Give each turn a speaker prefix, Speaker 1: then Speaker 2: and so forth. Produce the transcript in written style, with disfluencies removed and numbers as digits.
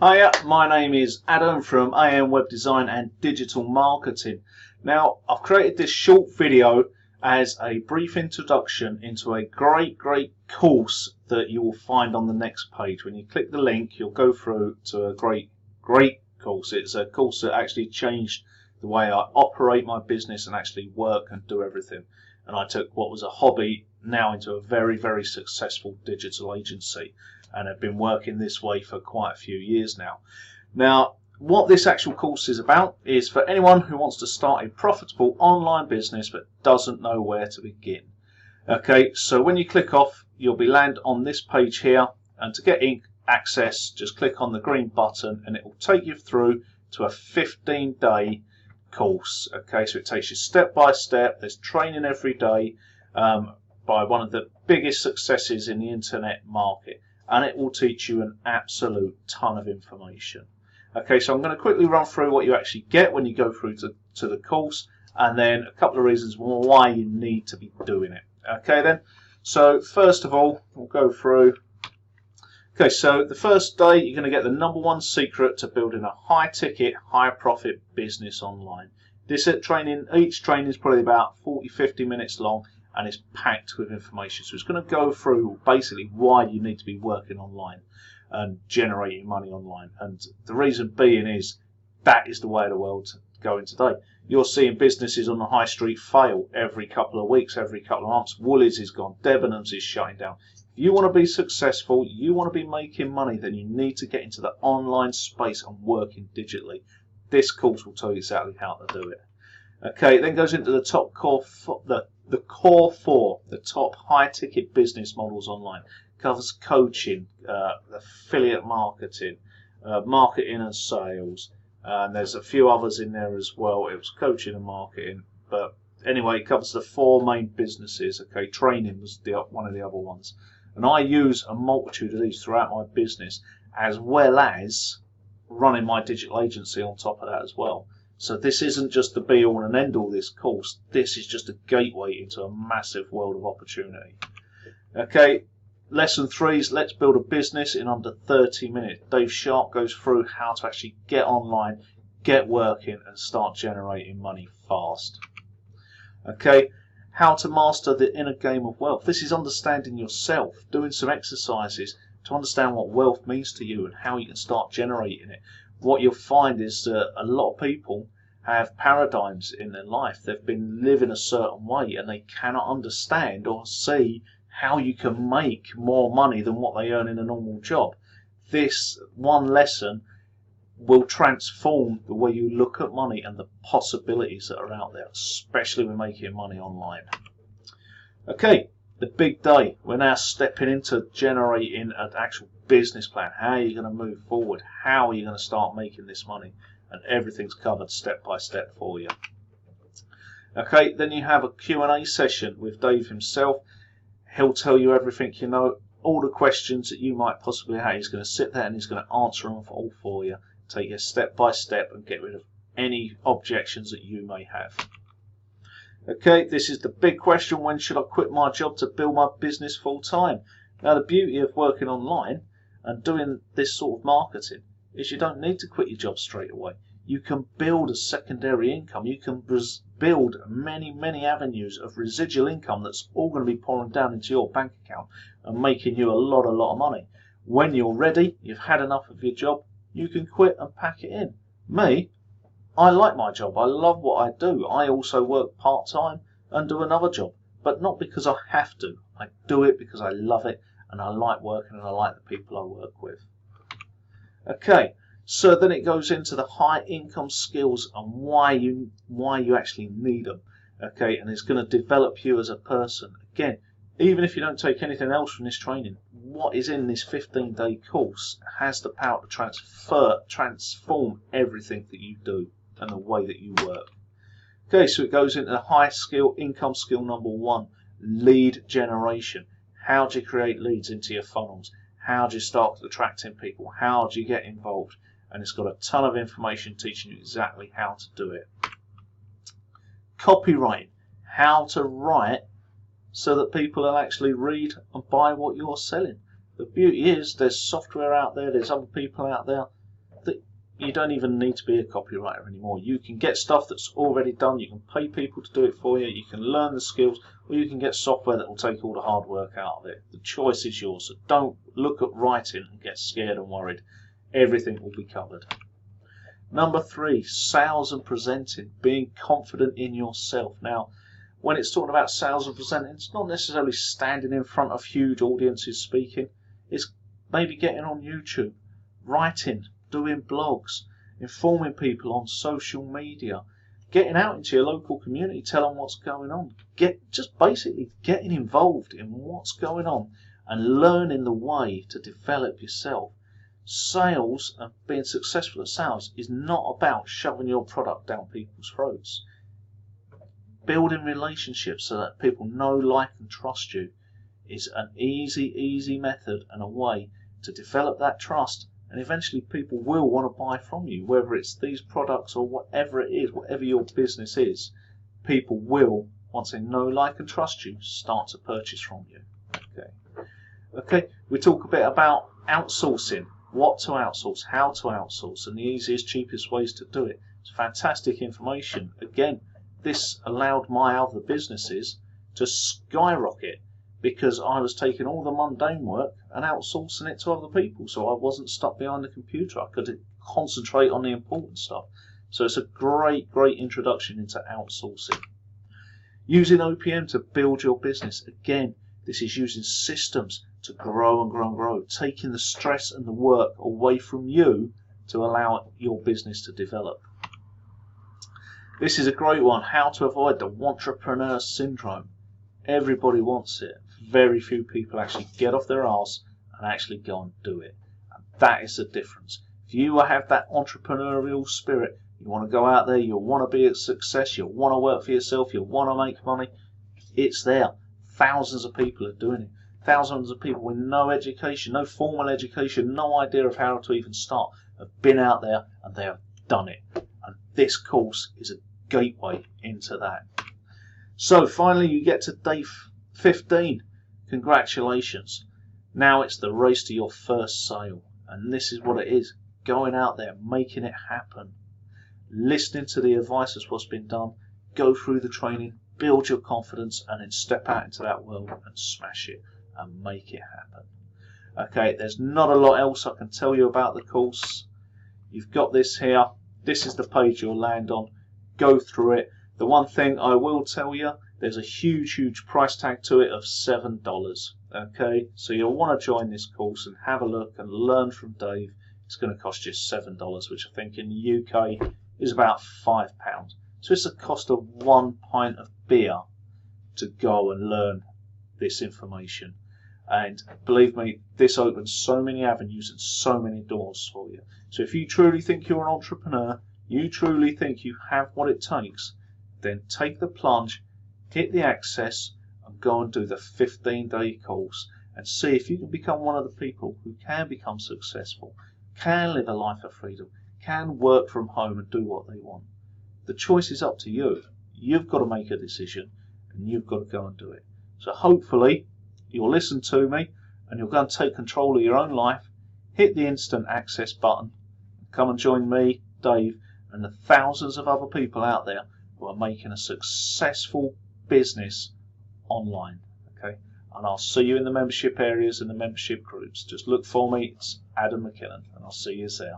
Speaker 1: Hiya, my name is Adam from AM Web Design and Digital Marketing. Now, I've created this short video as a brief introduction into a great course that you will find on the next page. When you click the link, you'll go through to a great course. It's a course that actually changed the way I operate my business and actually work and do everything. And I took what was a hobby now into a very successful digital agency, and have been working this way for quite a few years now. Now, what this actual course is about is for anyone who wants to start a profitable online business but doesn't know where to begin. Okay, so when you click off, you'll be land on this page here, and to get access, just click on the green button and it will take you through to a 15-day course. Okay, so it takes you step by step. There's training every day by one of the biggest successes in the internet market, and it will teach you an absolute ton of information. Okay, so I'm going to quickly run through what you actually get when you go through to the course, and then a couple of reasons why you need to be doing it. Okay then, so first of all, we'll go through. Okay, so the first day you're going to get the #1 secret to building a high-ticket, high-profit business online. Each training is probably about 40-50 minutes long, and it's packed with information. So it's going to go through basically why you need to be working online and generating money online. And the reason being is that is the way of the world going today. You're seeing businesses on the high street fail every couple of weeks, every couple of months. Woolies is gone, Debenhams is shutting down. If you want to be successful, you want to be making money, then you need to get into the online space and working digitally. This course will tell you exactly how to do it. Okay, it then goes into the top core, the core four, the top high-ticket business models online. Covers coaching, affiliate marketing, marketing and sales, and there's a few others in there as well. It was coaching and marketing, but anyway, it covers the four main businesses. Okay, training was one of the other ones, and I use a multitude of these throughout my business, as well as running my digital agency on top of that as well. So this isn't just the be all and end all, this course. This is just a gateway into a massive world of opportunity. Okay, lesson 3 is let's build a business in under 30 minutes. Dave Sharp goes through how to actually get online, get working, and start generating money fast. Okay, how to master the inner game of wealth. This is understanding yourself, doing some exercises to understand what wealth means to you and how you can start generating it. What you'll find is that a lot of people have paradigms in their life. They've been living a certain way and they cannot understand or see how you can make more money than what they earn in a normal job. This one lesson will transform the way you look at money and the possibilities that are out there, especially when making money online. Okay, the big day. We're now stepping into generating an actual business plan. How are you going to move forward? How are you going to start making this money? And everything's covered step by step for you. Okay, then you have a Q&A session with Dave himself. He'll tell you everything you know, all the questions that you might possibly have. He's going to sit there and he's going to answer them all for you, take you step by step and get rid of any objections that you may have. Okay, this is the big question: when should I quit my job to build my business full time? Now, the beauty of working online and doing this sort of marketing is you don't need to quit your job straight away. You can build a secondary income. You can build many avenues of residual income that's all going to be pouring down into your bank account and making you a lot of money. When you're ready, you've had enough of your job, you can quit and pack it in. Me, I like my job. I love what I do. I also work part-time and do another job, but not because I have to. I do it because I love it and I like working and I like the people I work with. Okay, so then it goes into the high income skills and why you actually need them. Okay, and it's going to develop you as a person. Again, even if you don't take anything else from this training, what is in this 15-day course has the power to transform everything that you do and the way that you work. Okay, so it goes into the high skill income skill #1, lead generation. How do you create leads into your funnels? How do you start attracting people? How do you get involved? And it's got a ton of information teaching you exactly how to do it. Copywriting, how to write so that people will actually read and buy what you're selling. The beauty is there's software out there, there's other people out there. you don't even need to be a copywriter anymore. You can get stuff that's already done. You can pay people to do it for you. You can learn the skills, or you can get software that will take all the hard work out of it. The choice is yours. So don't look at writing and get scared and worried. Everything will be covered. Number 3, sales and presenting, being confident in yourself. Now, when it's talking about sales and presenting, it's not necessarily standing in front of huge audiences speaking. It's maybe getting on YouTube, writing, doing blogs, informing people on social media, getting out into your local community, tell them what's going on. Just basically getting involved in what's going on and learning the way to develop yourself. Sales and being successful at sales is not about shoving your product down people's throats. Building relationships so that people know, like and trust you is an easy method and a way to develop that trust, and eventually people will want to buy from you, whether it's these products or whatever it is, whatever your business is. People will, once they know, like and trust you, start to purchase from you. Okay, we talk a bit about outsourcing, what to outsource, how to outsource, and the easiest, cheapest ways to do it. It's fantastic information. Again, this allowed my other businesses to skyrocket because I was taking all the mundane work and outsourcing it to other people, so I wasn't stuck behind the computer. I could concentrate on the important stuff. So it's a great introduction into outsourcing. Using OPM to build your business. Again, this is using systems to grow and grow and grow, taking the stress and the work away from you to allow your business to develop. This is a great one, how to avoid the entrepreneur syndrome. Everybody wants it. Very few people actually get off their arse and actually go and do it. And that is the difference. If you have that entrepreneurial spirit, you want to go out there, you want to be a success, you want to work for yourself, you want to make money, it's there. Thousands of people are doing it. Thousands of people with no education, no formal education, no idea of how to even start, have been out there and they have done it. And this course is a gateway into that. So finally you get to day 15. Congratulations. Now it's the race to your first sale. And this is what it is. Going out there, making it happen. Listening to the advice of what's been done. Go through the training, build your confidence, and then step out into that world and smash it and make it happen. Okay, there's not a lot else I can tell you about the course. You've got this here. This is the page you'll land on. Go through it. The one thing I will tell you, there's a huge price tag to it of $7. Okay, so you'll want to join this course and have a look and learn from Dave. It's going to cost you $7, which I think in the UK is about £5. So it's the cost of 1 pint of beer to go and learn this information. And believe me, this opens so many avenues and so many doors for you. So if you truly think you're an entrepreneur, you truly think you have what it takes, then take the plunge, hit the access, and go and do the 15-day course and see if you can become one of the people who can become successful, can live a life of freedom, can work from home and do what they want. The choice is up to you. You've got to make a decision and you've got to go and do it. So hopefully you'll listen to me and you'll go and take control of your own life, hit the instant access button, and come and join me, Dave, and the thousands of other people out there who are making a successful business online. Okay, and I'll see you in the membership areas and the membership groups. Just look for me. It's Adam McKinnon, and I'll see you there.